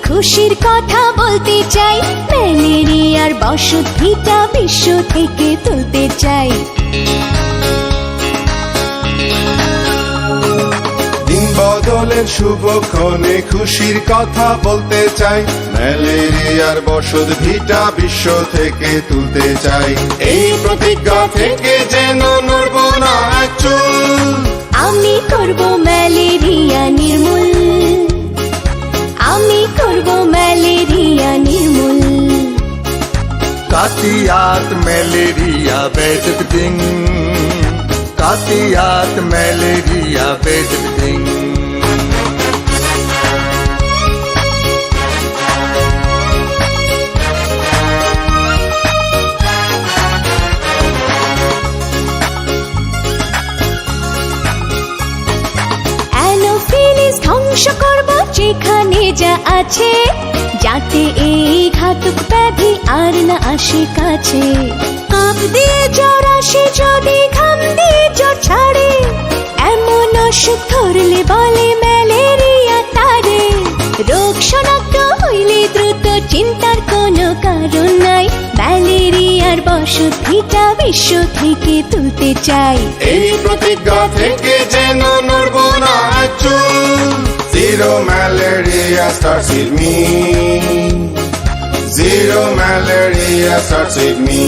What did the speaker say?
খুশির কথা বলতে চাই, ম্যালেরিয়ার বসত ভিটা বিশ্ব থেকে তুলতে চাই। দিন বদলের শুভক্ষণে খুশির কথা বলতে চাই, ম্যালেরিয়ার বসত ভিটা বিশ্ব থেকে তুলতে চাই। এই প্রতিজ্ঞা থেকে যেন নড়ব না এক চুল, আমি করব ম্যালেরিয়া নির্মূল, আমি করব ম্যালেরিয়া নির্মূল। Katiyat malaria bedbeding, Katiyat malaria bedbeding. Anopheles ধ্বংস করব যেখানে যা আছে, যাতে এই ঘাতক ব্যাধি আর না আসে কাছে। কাপ দিয়ে জ্বর আসে যদি ঘাম দিয়ে জ্বর ছাড়ে, এমন অসুখ ধরলে বলে ম্যালেরিয়া তারে। রোগ শনাক্ত হইলে দ্রুত চিন্তার কোনো কারণ নাই, ম্যালেরিয়ার বসত ভিটা বিশ্ব থেকে তুলতে চাই। এই প্রতিজ্ঞা থেকে যেন নড়ব না এক চুল। Zero malaria starts with me, Zero malaria starts with me.